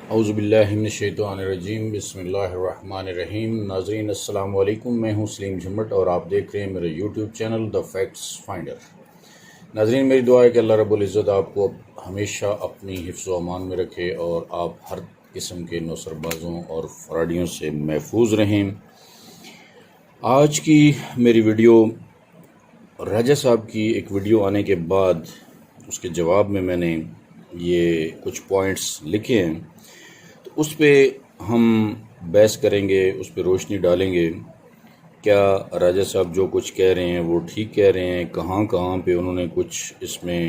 اعوذ باللہ من الشیطان الرجیم، بسم اللہ الرحمن الرحیم۔ ناظرین السلام علیکم، میں ہوں سلیم جھمٹ اور آپ دیکھ رہے ہیں میرے YouTube channel the facts finder. ناظرین، میری دعا ہے کہ اللہ رب العزت آپ کو ہمیشہ اپنی حفظ و امان میں رکھے اور آپ ہر قسم کے نوسر بازوں اور فراڈیوں سے محفوظ رہیں۔ آج کی میری ویڈیو راجہ صاحب کی ایک ویڈیو آنے کے بعد اس کے جواب میں نے یہ کچھ پوائنٹس لکھے ہیں، تو اس پہ ہم بحث کریں گے، اس پہ روشنی ڈالیں گے۔ کیا راجہ صاحب جو کچھ کہہ رہے ہیں وہ ٹھیک کہہ رہے ہیں؟ کہاں کہاں پہ انہوں نے کچھ اس میں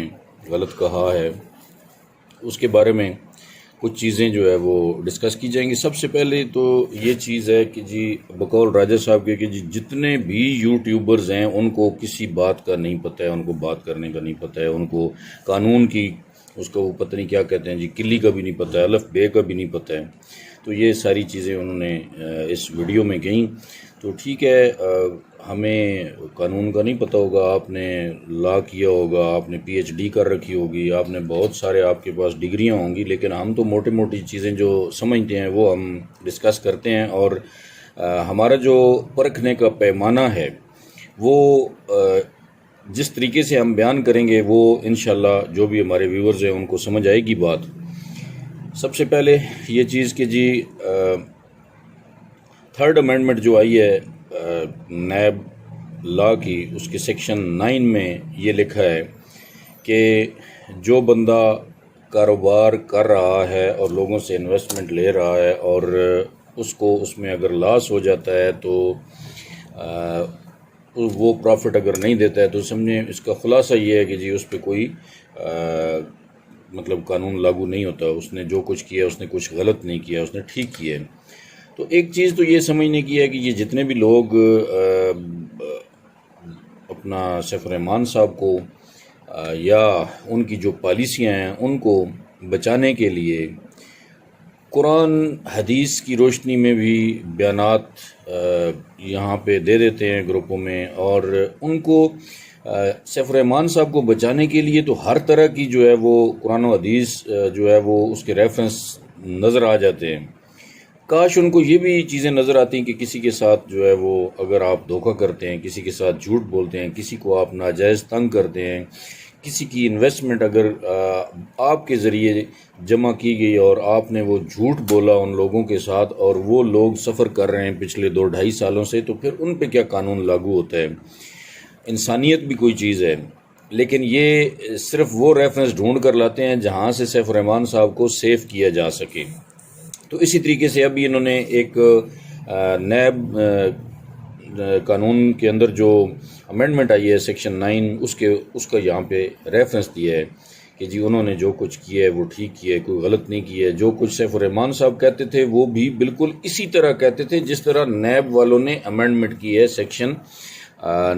غلط کہا ہے؟ اس کے بارے میں کچھ چیزیں جو ہے وہ ڈسکس کی جائیں گی۔ سب سے پہلے تو یہ چیز ہے کہ جی بقول راجہ صاحب کے کہ جی جتنے بھی یوٹیوبرز ہیں ان کو کسی بات کا نہیں پتہ ہے، ان کو بات کرنے کا نہیں پتہ ہے، ان کو قانون کی اس کو وہ پتہ نہیں کیا کہتے ہیں جی کلی کا بھی نہیں پتہ ہے، الف بے کا بھی نہیں پتہ ہے۔ تو یہ ساری چیزیں انہوں نے اس ویڈیو میں کہیں۔ تو ٹھیک ہے، ہمیں قانون کا نہیں پتہ ہوگا، آپ نے لا کیا ہوگا، آپ نے پی ایچ ڈی کر رکھی ہوگی، آپ نے بہت سارے آپ کے پاس ڈگریاں ہوں گی، لیکن ہم تو موٹی موٹی چیزیں جو سمجھتے ہیں وہ ہم ڈسکس کرتے ہیں، اور ہمارا جو پرکھنے کا پیمانہ ہے وہ جس طریقے سے ہم بیان کریں گے وہ انشاءاللہ جو بھی ہمارے ویورز ہیں ان کو سمجھ آئے گی بات۔ سب سے پہلے یہ چیز کہ جی تھرڈ امینڈمنٹ جو آئی ہے نیب لا کی، اس کے سیکشن 9 میں یہ لکھا ہے کہ جو بندہ کاروبار کر رہا ہے اور لوگوں سے انویسٹمنٹ لے رہا ہے اور اس کو اس میں اگر لاس ہو جاتا ہے تو وہ پروفٹ اگر نہیں دیتا ہے تو سمجھیں اس کا خلاصہ یہ ہے کہ جی اس پہ کوئی مطلب قانون لاگو نہیں ہوتا، اس نے جو کچھ کیا اس نے کچھ غلط نہیں کیا، اس نے ٹھیک کیا ہے۔ تو ایک چیز تو یہ سمجھنے کی ہے کہ یہ جتنے بھی لوگ اپنا سیف الرحمان صاحب کو یا ان کی جو پالیسیاں ہیں ان کو بچانے کے لیے قرآن حدیث کی روشنی میں بھی بیانات یہاں پہ دے دیتے ہیں گروپوں میں، اور ان کو سیف الرحمان صاحب کو بچانے کے لیے تو ہر طرح کی جو ہے وہ قرآن و حدیث جو ہے وہ اس کے ریفرنس نظر آ جاتے ہیں۔ کاش ان کو یہ بھی چیزیں نظر آتی ہیں کہ کسی کے ساتھ جو ہے وہ اگر آپ دھوکہ کرتے ہیں، کسی کے ساتھ جھوٹ بولتے ہیں، کسی کو آپ ناجائز تنگ کرتے ہیں، کسی کی انویسٹمنٹ اگر آپ کے ذریعے جمع کی گئی اور آپ نے وہ جھوٹ بولا ان لوگوں کے ساتھ اور وہ لوگ سفر کر رہے ہیں پچھلے 2-2.5 سالوں سے، تو پھر ان پہ کیا قانون لاگو ہوتا ہے؟ انسانیت بھی کوئی چیز ہے، لیکن یہ صرف وہ ریفرنس ڈھونڈ کر لاتے ہیں جہاں سے سیف الرحمان صاحب کو سیف کیا جا سکے۔ تو اسی طریقے سے ابھی انہوں نے ایک نیب قانون کے اندر جو امینڈمنٹ آئی ہے سیکشن 9 اس کا یہاں پہ ریفرنس دیا ہے کہ جی انہوں نے جو کچھ کیا ہے وہ ٹھیک کیا ہے، کوئی غلط نہیں کیا ہے۔ جو کچھ سیف الرحمان صاحب کہتے تھے وہ بھی بالکل اسی طرح کہتے تھے جس طرح نیب والوں نے امینڈمنٹ کی ہے سیکشن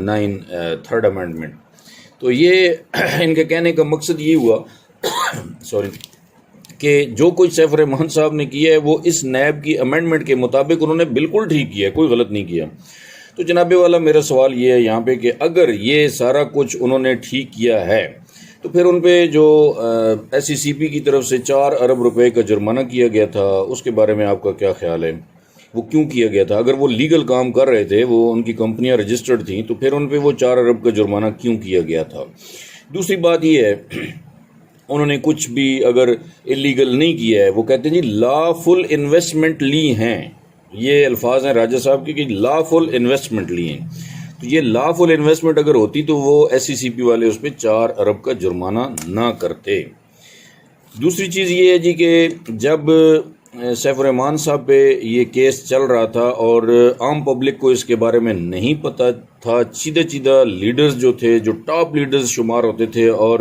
9 تھرڈ امینڈمنٹ۔ تو یہ ان کے کہنے کا مقصد یہ ہوا کہ جو کچھ سیف الرحمان صاحب نے کیا ہے وہ اس نیب کی امینڈمنٹ کے مطابق انہوں نے بالکل ٹھیک کیا ہے، کوئی غلط نہیں کیا۔ تو جناب والا میرا سوال یہ ہے یہاں پہ کہ اگر یہ سارا کچھ انہوں نے ٹھیک کیا ہے تو پھر ان پہ جو ایس ای سی پی کی طرف سے 4 ارب روپے کا جرمانہ کیا گیا تھا، اس کے بارے میں آپ کا کیا خیال ہے؟ وہ کیوں کیا گیا تھا؟ اگر وہ لیگل کام کر رہے تھے، وہ ان کی کمپنیاں رجسٹرڈ تھیں، تو پھر ان پہ وہ 4 ارب کا جرمانہ کیوں کیا گیا تھا؟ دوسری بات یہ ہے انہوں نے کچھ بھی اگر اللیگل نہیں کیا ہے، وہ کہتے ہیں جی لا فل انویسٹمنٹ لی ہیں، یہ الفاظ ہیں راجہ صاحب کے کہ لا فل انویسٹمنٹ لی ہیں۔ تو یہ لا فل انویسٹمنٹ اگر ہوتی تو وہ ایس سی سی پی والے اس پہ 4 ارب کا جرمانہ نہ کرتے۔ دوسری چیز یہ ہے جی کہ جب سیف الرحمان صاحب پہ یہ کیس چل رہا تھا اور عام پبلک کو اس کے بارے میں نہیں پتہ تھا، چیدہ لیڈرز جو تھے، جو ٹاپ لیڈرز شمار ہوتے تھے اور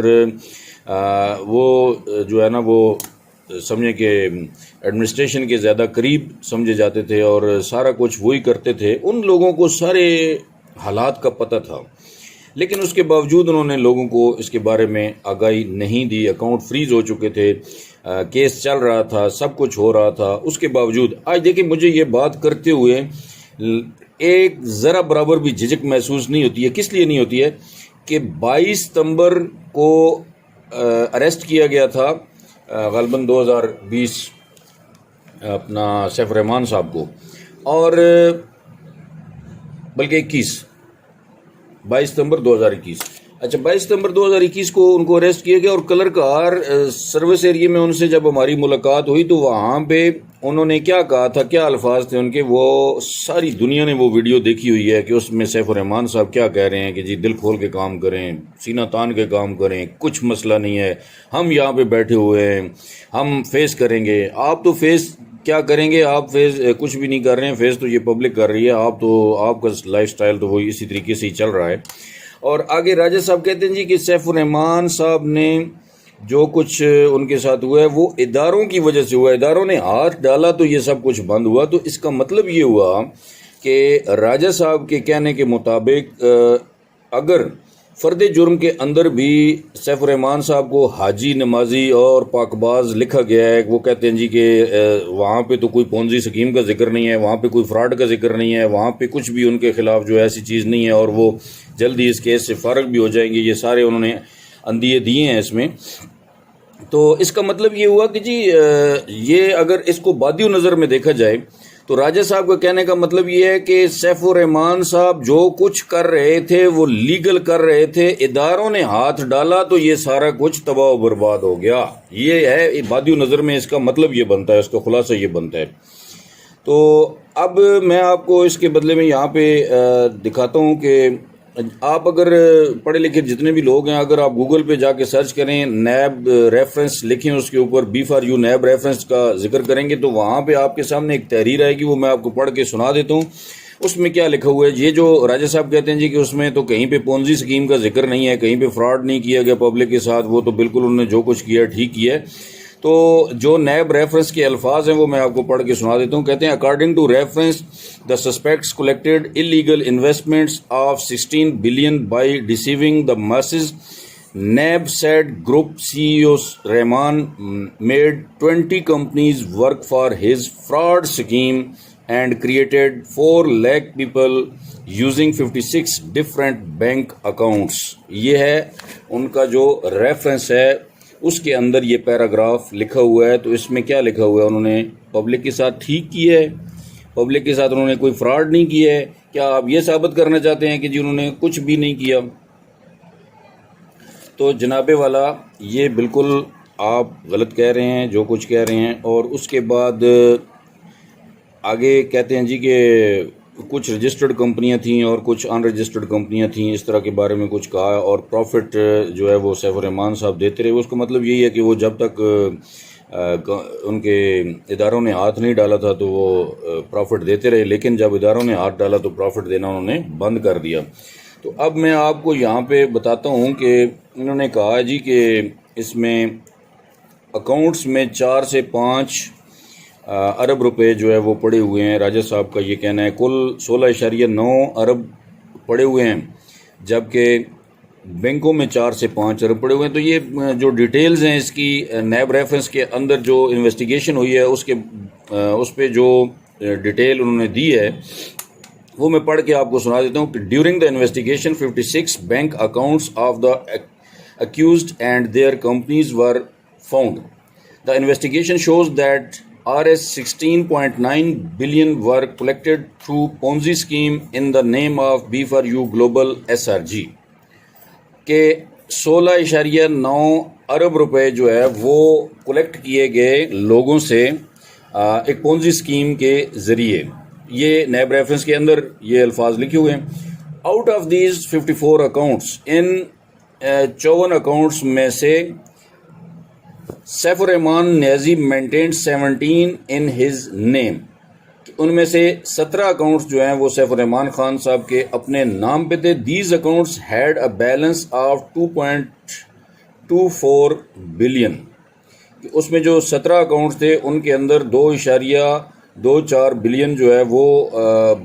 وہ جو ہے نا وہ سمجھے کہ ایڈمنسٹریشن کے زیادہ قریب سمجھے جاتے تھے اور سارا کچھ وہی کرتے تھے، ان لوگوں کو سارے حالات کا پتہ تھا، لیکن اس کے باوجود انہوں نے لوگوں کو اس کے بارے میں آگاہی نہیں دی۔ اکاؤنٹ فریز ہو چکے تھے، کیس چل رہا تھا، سب کچھ ہو رہا تھا، اس کے باوجود آج دیکھیں مجھے یہ بات کرتے ہوئے ایک ذرا برابر بھی جھجک محسوس نہیں ہوتی ہے۔ کس لیے نہیں ہوتی ہے؟ کہ 22 ستمبر کو اریسٹ کیا گیا تھا غالباً 2020 اپنا سیف الرحمان صاحب کو، اور بلکہ 22 ستمبر 2021، اچھا 22 ستمبر 2021 کو ان کو اریسٹ کیا گیا، اور کلر کار سروس ایریے میں ان سے جب ہماری ملاقات ہوئی تو وہاں پہ انہوں نے کیا کہا تھا، کیا الفاظ تھے ان کے، وہ ساری دنیا نے وہ ویڈیو دیکھی ہوئی ہے کہ اس میں سیف الرحمان صاحب کیا کہہ رہے ہیں کہ جی دل کھول کے کام کریں، سینہ تان کے کام کریں، کچھ مسئلہ نہیں ہے، ہم یہاں پہ بیٹھے ہوئے ہیں، ہم فیس کریں گے۔ آپ تو فیس کیا کریں گے، آپ فیس کچھ بھی نہیں کر رہے ہیں، فیس تو یہ پبلک کر رہی ہے، آپ کا لائف سٹائل تو وہی اسی طریقے سے ہی چل رہا ہے۔ اور آگے راجہ صاحب کہتے ہیں جی کہ سیف الرحمان صاحب نے جو کچھ ان کے ساتھ ہوا ہے وہ اداروں کی وجہ سے ہوا، اداروں نے ہاتھ ڈالا تو یہ سب کچھ بند ہوا۔ تو اس کا مطلب یہ ہوا کہ راجہ صاحب کے کہنے کے مطابق اگر فرد جرم کے اندر بھی سیف الرحمان صاحب کو حاجی، نمازی اور پاک باز لکھا گیا ہے، وہ کہتے ہیں جی کہ وہاں پہ تو کوئی پونزی سکیم کا ذکر نہیں ہے، وہاں پہ کوئی فراڈ کا ذکر نہیں ہے، وہاں پہ کچھ بھی ان کے خلاف جو ایسی چیز نہیں ہے، اور وہ جلدی اس کیس سے فارغ بھی ہو جائیں گے، یہ سارے انہوں نے اندیے دیے ہیں اس میں۔ تو اس کا مطلب یہ ہوا کہ جی یہ اگر اس کو بادی نظر میں دیکھا جائے تو راجہ صاحب کا کہنے کا مطلب یہ ہے کہ سیف الرحمان صاحب جو کچھ کر رہے تھے وہ لیگل کر رہے تھے، اداروں نے ہاتھ ڈالا تو یہ سارا کچھ تباہ و برباد ہو گیا۔ یہ ہے بادی نظر میں اس کا مطلب یہ بنتا ہے، اس کا خلاصہ یہ بنتا ہے۔ تو اب میں آپ کو اس کے بدلے میں یہاں پہ دکھاتا ہوں کہ آپ اگر پڑھے لکھے جتنے بھی لوگ ہیں، اگر آپ گوگل پہ جا کے سرچ کریں، نیب ریفرنس لکھیں، اس کے اوپر before you NAB reference کا ذکر کریں گے تو وہاں پہ آپ کے سامنے ایک تحریر آئے گی، وہ میں آپ کو پڑھ کے سنا دیتا ہوں۔ اس میں کیا لکھا ہوا ہے، یہ جو راجہ صاحب کہتے ہیں جی کہ اس میں تو کہیں پہ پونزی سکیم کا ذکر نہیں ہے، کہیں پہ فراڈ نہیں کیا گیا پبلک کے ساتھ، وہ تو بالکل انہوں نے جو کچھ کیا ٹھیک کیا ہے۔ تو جو نیب ریفرنس کے الفاظ ہیں وہ میں آپ کو پڑھ کے سنا دیتا ہوں۔ کہتے ہیں according to reference the suspects collected illegal investments of 16 billion by deceiving the masses. NAB said group CEO Rahman made 20 companies work for his fraud scheme and created 4 lakh people using 56 different bank accounts. یہ ہے ان کا جو reference ہے، اس کے اندر یہ paragraph لکھا ہوا ہے۔ تو اس میں کیا لکھا ہوا ہے، انہوں نے پبلک کے ساتھ ٹھیک کیا ہے، پبلک کے ساتھ انہوں نے کوئی فراڈ نہیں کیا ہے۔ کیا آپ یہ ثابت کرنا چاہتے ہیں کہ جی انہوں نے کچھ بھی نہیں کیا؟ تو جناب والا یہ بالکل آپ غلط کہہ رہے ہیں جو کچھ کہہ رہے ہیں۔ اور اس کے بعد آگے کہتے ہیں جی کہ کچھ رجسٹرڈ کمپنیاں تھیں اور کچھ ان رجسٹرڈ کمپنیاں تھیں، اس طرح کے بارے میں کچھ کہا، اور پروفٹ جو ہے وہ سیف الرحمان صاحب دیتے رہے۔ اس کا مطلب یہی ہے کہ وہ جب تک ان کے اداروں نے ہاتھ نہیں ڈالا تھا تو وہ پروفٹ دیتے رہے، لیکن جب اداروں نے ہاتھ ڈالا تو پروفٹ دینا انہوں نے بند کر دیا۔ تو اب میں آپ کو یہاں پہ بتاتا ہوں کہ انہوں نے کہا جی کہ اس میں اکاؤنٹس میں 4 سے 5 ارب روپے جو ہے وہ پڑے ہوئے ہیں۔ راجہ صاحب کا یہ کہنا ہے کل 16.9 ارب پڑے ہوئے ہیں، جبکہ بینکوں میں 4 سے 5 ارب پڑے ہوئے ہیں۔ تو یہ جو ڈیٹیلز ہیں اس کی نیب ریفرنس کے اندر جو انویسٹیگیشن ہوئی ہے اس پہ جو ڈیٹیل انہوں نے دی ہے وہ میں پڑھ کے آپ کو سنا دیتا ہوں کہ during the investigation 56 bank accounts of the accused and their companies were found. The investigation shows that Rs 16.9 billion were collected through Ponzi scheme in the name of B4U Global SRG. کہ 16.9 ارب روپے جو ہے وہ collect کیے گئے لوگوں سے ایک پونزی اسکیم کے ذریعے۔ یہ نیب ریفرنس کے اندر یہ الفاظ لکھے ہوئے ہیں۔ آؤٹ آف دیز 54 اکاؤنٹس، ان 54 اکاؤنٹس میں سے Saif ur Rahman Niazi maintained 17 in his name, ان میں سے 17 اکاؤنٹس جو ہیں وہ سیف الرحمان خان صاحب کے اپنے نام پہ تھے۔ These accounts had a balance of 2.24 billion, اس میں جو 17 اکاؤنٹس تھے ان کے اندر 2.24 بلین جو ہے وہ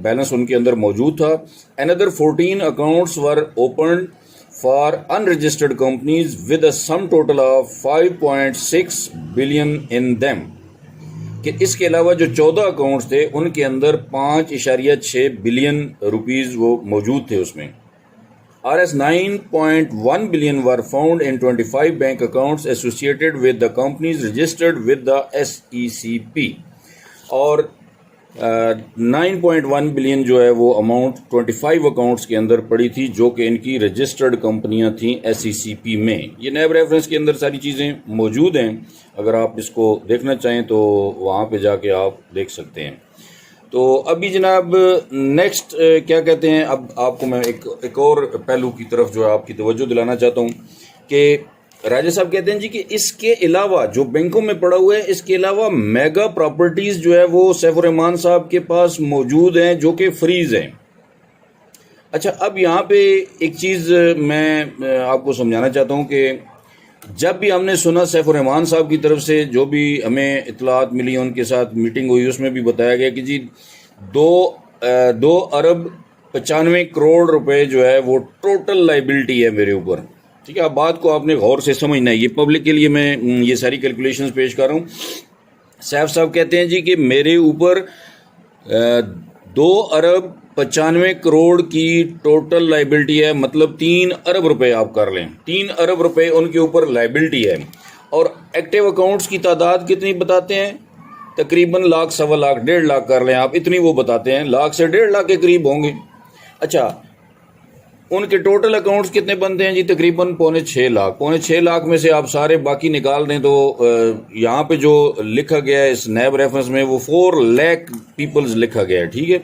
بیلنس ان کے اندر موجود تھا۔ another 14 accounts were opened for unregistered companies with a sum total of 5.6 billion in them، کہ اس کے علاوہ جو 14 اکاؤنٹس تھے ان کے اندر 5.6 بلین روپیز وہ موجود تھے اس میں۔ Rs 9.1 billion were found in 25 bank accounts associated with the companies registered with the SECP. اور 9.1 بلین جو ہے وہ اماؤنٹ 25 اکاؤنٹس کے اندر پڑی تھی جو کہ ان کی رجسٹرڈ کمپنیاں تھیں SECP میں. یہ نیب ریفرنس کے اندر ساری چیزیں موجود ہیں، اگر آپ اس کو دیکھنا چاہیں تو وہاں پہ جا کے آپ دیکھ سکتے ہیں. تو ابھی جناب نیکسٹ کیا کہتے ہیں، اب آپ کو میں ایک اور پہلو کی طرف جو ہے آپ کی توجہ دلانا چاہتا ہوں کہ راجہ صاحب کہتے ہیں جی کہ اس کے علاوہ جو بینکوں میں پڑا ہوا ہے، اس کے علاوہ میگا پراپرٹیز جو ہے وہ سیف الرحمان صاحب کے پاس موجود ہیں جو کہ فریز ہیں. اچھا، اب یہاں پہ ایک چیز میں آپ کو سمجھانا چاہتا ہوں کہ جب بھی ہم نے سنا سیف الرحمان صاحب کی طرف سے جو بھی ہمیں اطلاعات ملی، ان کے ساتھ میٹنگ ہوئی، اس میں بھی بتایا گیا کہ جی 2 ارب 95 کروڑ روپے جو ہے وہ ٹوٹل لائبلٹی ہے میرے اوپر. ٹھیک ہے، اب بات کو آپ نے غور سے سمجھنا ہے، یہ پبلک کے لیے میں یہ ساری کیلکولیشنز پیش کر رہا ہوں. سیف صاحب کہتے ہیں جی کہ میرے اوپر 2 ارب 95 کروڑ کی ٹوٹل لائبلٹی ہے، مطلب 3 ارب روپے آپ کر لیں، 3 ارب روپے ان کے اوپر لائبلٹی ہے. اور ایکٹیو اکاؤنٹس کی تعداد کتنی بتاتے ہیں؟ تقریباً 1 لاکھ 1.25 لاکھ 1.5 لاکھ کر لیں آپ، اتنی وہ بتاتے ہیں، 1 لاکھ سے 1.5 لاکھ کے قریب ہوں گے. اچھا، ان کے ٹوٹل اکاؤنٹس کتنے بنتے ہیں جی؟ تقریباً 5.5 لاکھ. 5.5 لاکھ میں سے آپ سارے باقی نکال دیں تو یہاں پہ جو لکھا گیا ہے اس نیب ریفرنس میں وہ 4 لاکھ پیپلز لکھا گیا ہے. ٹھیک ہے،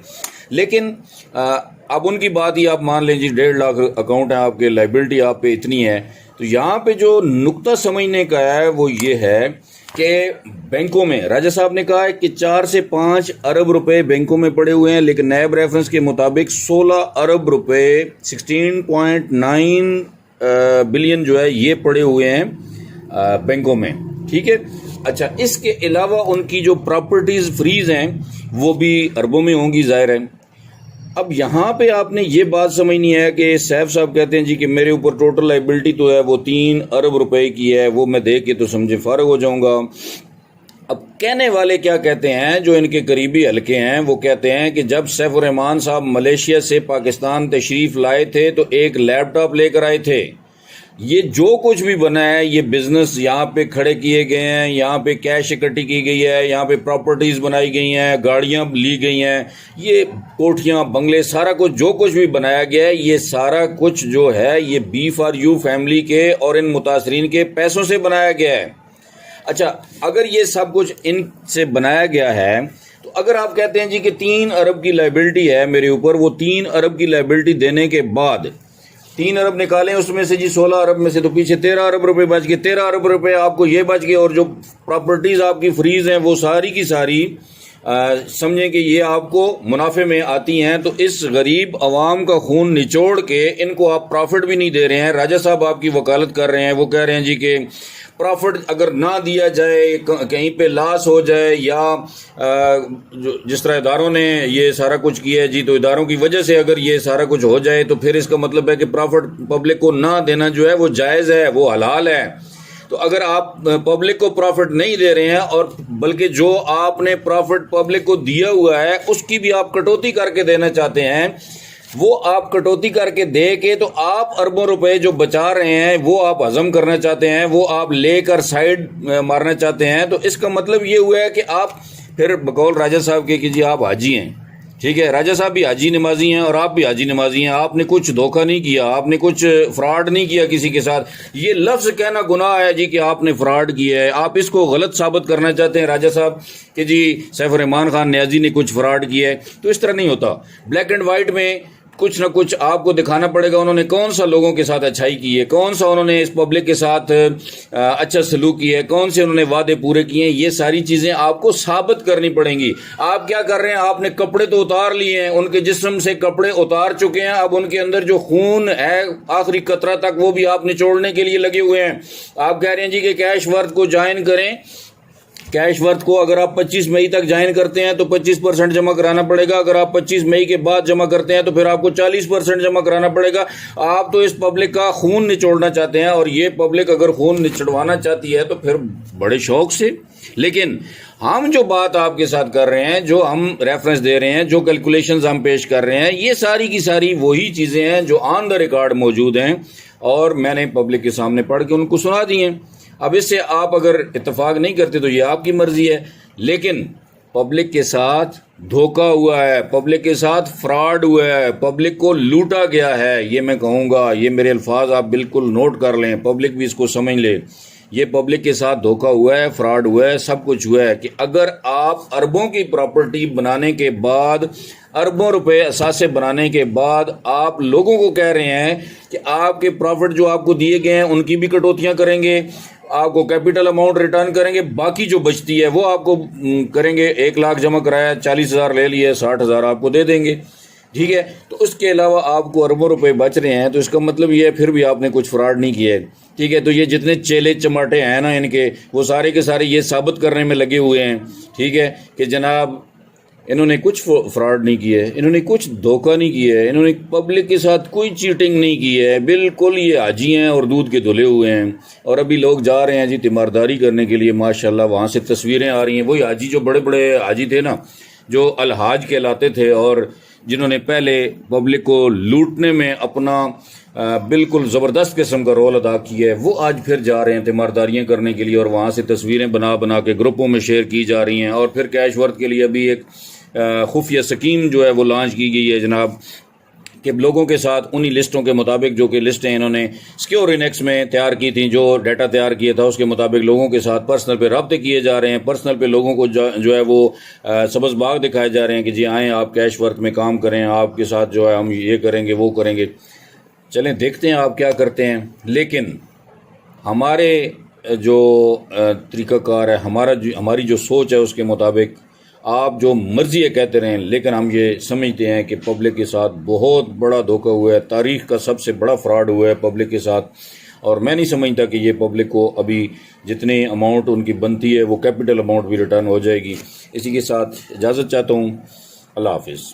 لیکن اب ان کی بات ہی آپ مان لیں جی 1.5 لاکھ اکاؤنٹ ہے آپ کے، لائبلٹی آپ پہ اتنی ہے. تو یہاں پہ جو نقطہ سمجھنے کا ہے وہ یہ ہے کہ بینکوں میں راجہ صاحب نے کہا ہے کہ 4 سے 5 ارب روپے بینکوں میں پڑے ہوئے ہیں، لیکن نیب ریفرنس کے مطابق 16 ارب روپے 16.9 بلین جو ہے یہ پڑے ہوئے ہیں بینکوں میں. ٹھیک ہے. اچھا، اس کے علاوہ ان کی جو پراپرٹیز فریز ہیں وہ بھی اربوں میں ہوں گی، ظاہر ہے. اب یہاں پہ آپ نے یہ بات سمجھنی ہے کہ سیف صاحب کہتے ہیں جی کہ میرے اوپر ٹوٹل لائبلٹی تو ہے وہ 3 ارب روپے کی ہے، وہ میں دیکھ کے تو سمجھے فارغ ہو جاؤں گا. اب کہنے والے کیا کہتے ہیں، جو ان کے قریبی حلقے ہیں وہ کہتے ہیں کہ جب سیف الرحمان صاحب ملیشیا سے پاکستان تشریف لائے تھے تو ایک لیپ ٹاپ لے کر آئے تھے. یہ جو کچھ بھی بنا ہے، یہ بزنس یہاں پہ کھڑے کیے گئے ہیں، یہاں پہ کیش اکٹھی کی گئی ہے، یہاں پہ پراپرٹیز بنائی گئی ہیں، گاڑیاں لی گئی ہیں، یہ کوٹھیاں بنگلے سارا کچھ جو کچھ بھی بنایا گیا ہے، یہ سارا کچھ جو ہے یہ B4U فیملی کے اور ان متاثرین کے پیسوں سے بنایا گیا ہے. اچھا، اگر یہ سب کچھ ان سے بنایا گیا ہے تو اگر آپ کہتے ہیں جی کہ 3 ارب کی لائبلٹی ہے میرے اوپر، وہ 3 ارب کی لائبلٹی دینے کے بعد 3 ارب نکالیں اس میں سے جی 16 ارب میں سے تو پیچھے 13 ارب روپے بچ گئے. 13 ارب روپے آپ کو یہ بچ گئے، اور جو پراپرٹیز آپ کی فریز ہیں وہ ساری کی ساری سمجھیں کہ یہ آپ کو منافع میں آتی ہیں. تو اس غریب عوام کا خون نچوڑ کے ان کو آپ پرافٹ بھی نہیں دے رہے ہیں. راجہ صاحب آپ کی وکالت کر رہے ہیں، وہ کہہ رہے ہیں جی کہ پرافٹ اگر نہ دیا جائے، کہیں پہ لاس ہو جائے، یا جس طرح اداروں نے یہ سارا کچھ کیا ہے جی، تو اداروں کی وجہ سے اگر یہ سارا کچھ ہو جائے تو پھر اس کا مطلب ہے کہ پرافٹ پبلک کو نہ دینا جو ہے وہ جائز ہے، وہ حلال ہے. تو اگر آپ پبلک کو پرافٹ نہیں دے رہے ہیں، اور بلکہ جو آپ نے پرافٹ پبلک کو دیا ہوا ہے اس کی بھی آپ کٹوتی کر کے دینا چاہتے ہیں، وہ آپ کٹوتی کر کے دے کے تو آپ اربوں روپے جو بچا رہے ہیں وہ آپ ہضم کرنا چاہتے ہیں، وہ آپ لے کر سائڈ مارنا چاہتے ہیں. تو اس کا مطلب یہ ہوا ہے کہ آپ پھر بقول راجہ صاحب کے کہ جی آپ حاجی ہیں. ٹھیک ہے، راجہ صاحب بھی حاجی نمازی ہیں اور آپ بھی حاجی نمازی ہیں. آپ نے کچھ دھوکہ نہیں کیا، آپ نے کچھ فراڈ نہیں کیا کسی کے ساتھ. یہ لفظ کہنا گناہ ہے جی کہ آپ نے فراڈ کیا ہے. آپ اس کو غلط ثابت کرنا چاہتے ہیں راجہ صاحب کہ جی سیف الرحمان خان نیازی نے کچھ فراڈ کیا ہے. تو اس طرح نہیں ہوتا. بلیک اینڈ وائٹ میں کچھ نہ کچھ آپ کو دکھانا پڑے گا انہوں نے کون سا لوگوں کے ساتھ اچھائی کی ہے، کون سا انہوں نے اس پبلک کے ساتھ اچھا سلوک کیا ہے، کون سے انہوں نے وعدے پورے کیے ہیں. یہ ساری چیزیں آپ کو ثابت کرنی پڑیں گی. آپ کیا کر رہے ہیں، آپ نے کپڑے تو اتار لیے ہیں، ان کے جسم سے کپڑے اتار چکے ہیں، اب ان کے اندر جو خون ہے آخری قطرہ تک وہ بھی آپ نچوڑنے کے لیے لگے ہوئے ہیں. آپ کہہ رہے ہیں جی کہ کیش ورتھ کو جوائن کریں. کیش ورتھ کو اگر آپ 25 مئی تک جوائن کرتے ہیں تو 25% جمع کرانا پڑے گا. اگر آپ 25 مئی کے بعد جمع کرتے ہیں تو پھر آپ کو 40% جمع کرانا پڑے گا. آپ تو اس پبلک کا خون نچوڑنا چاہتے ہیں، اور یہ پبلک اگر خون نچڑوانا چاہتی ہے تو پھر بڑے شوق سے. لیکن ہم جو بات آپ کے ساتھ کر رہے ہیں، جو ہم ریفرنس دے رہے ہیں، جو کیلکولیشنز ہم پیش کر رہے ہیں، یہ ساری کی ساری وہی چیزیں ہیں جو آن دا ریکارڈ موجود ہیں، اور میں نے پبلک کے سامنے پڑھ کے ان کو سنا دی ہیں. اب اس سے آپ اگر اتفاق نہیں کرتے تو یہ آپ کی مرضی ہے، لیکن پبلک کے ساتھ دھوکہ ہوا ہے، پبلک کے ساتھ فراڈ ہوا ہے، پبلک کو لوٹا گیا ہے. یہ میں کہوں گا، یہ میرے الفاظ آپ بالکل نوٹ کر لیں، پبلک بھی اس کو سمجھ لے. یہ پبلک کے ساتھ دھوکہ ہوا ہے، فراڈ ہوا ہے، سب کچھ ہوا ہے کہ اگر آپ اربوں کی پراپرٹی بنانے کے بعد، اربوں روپے اثاثے بنانے کے بعد آپ لوگوں کو کہہ رہے ہیں کہ آپ کے پروفٹ جو آپ کو دیے گئے ہیں ان کی بھی کٹوتیاں کریں گے، آپ کو کیپٹل اماؤنٹ ریٹرن کریں گے، باقی جو بچتی ہے وہ آپ کو کریں گے. 1 لاکھ جمع کرایا، 40,000 لے لیے، 60,000 آپ کو دے دیں گے. ٹھیک ہے، تو اس کے علاوہ آپ کو اربوں روپے بچ رہے ہیں، تو اس کا مطلب یہ ہے پھر بھی آپ نے کچھ فراڈ نہیں کیا ہے. ٹھیک ہے، تو یہ جتنے چیلے چماٹے ہیں نا ان کے، وہ سارے کے سارے یہ ثابت کرنے میں لگے ہوئے ہیں. ٹھیک ہے کہ جناب انہوں نے کچھ فراڈ نہیں کیا ہے، انہوں نے کچھ دھوکہ نہیں کیا ہے، انہوں نے پبلک کے ساتھ کوئی چیٹنگ نہیں کی ہے. بالکل یہ حاجی ہیں اور دودھ کے دھلے ہوئے ہیں. اور ابھی لوگ جا رہے ہیں جی تیمارداری کرنے کے لیے، ماشاءاللہ وہاں سے تصویریں آ رہی ہیں. وہی حاجی جو بڑے بڑے حاجی تھے نا، جو الحاج کہلاتے تھے اور جنہوں نے پہلے پبلک کو لوٹنے میں اپنا بالکل زبردست قسم کا رول ادا کیا ہے، وہ آج پھر جا رہے ہیں تیمارداریاں کرنے کے لیے، اور وہاں سے تصویریں بنا بنا کے گروپوں میں شیئر کی جا رہی ہیں. اور پھر کیش ورتھ کے لیے ابھی ایک خفیہ سکیم جو ہے وہ لانچ کی گئی ہے جناب، کہ لوگوں کے ساتھ انہی لسٹوں کے مطابق جو کہ لسٹیں انہوں نے سیکیور انیکس میں تیار کی تھیں، جو ڈیٹا تیار کیا تھا اس کے مطابق لوگوں کے ساتھ پرسنل پہ رابطے کیے جا رہے ہیں. پرسنل پہ لوگوں کو جو ہے وہ سبز باغ دکھائے جا رہے ہیں کہ جی آئیں آپ کیش ورتھ میں کام کریں، آپ کے ساتھ جو ہے ہم یہ کریں گے وہ کریں گے. چلیں دیکھتے ہیں آپ کیا کرتے ہیں. لیکن ہمارے جو طریقہ کار ہے، ہماری جو سوچ ہے اس کے مطابق آپ جو مرضی ہے کہتے رہیں، لیکن ہم یہ سمجھتے ہیں کہ پبلک کے ساتھ بہت بڑا دھوکہ ہوا ہے، تاریخ کا سب سے بڑا فراڈ ہوا ہے پبلک کے ساتھ. اور میں نہیں سمجھتا کہ یہ پبلک کو ابھی جتنی اماؤنٹ ان کی بنتی ہے وہ کیپٹل اماؤنٹ بھی ریٹرن ہو جائے گی. اسی کے ساتھ اجازت چاہتا ہوں. اللہ حافظ.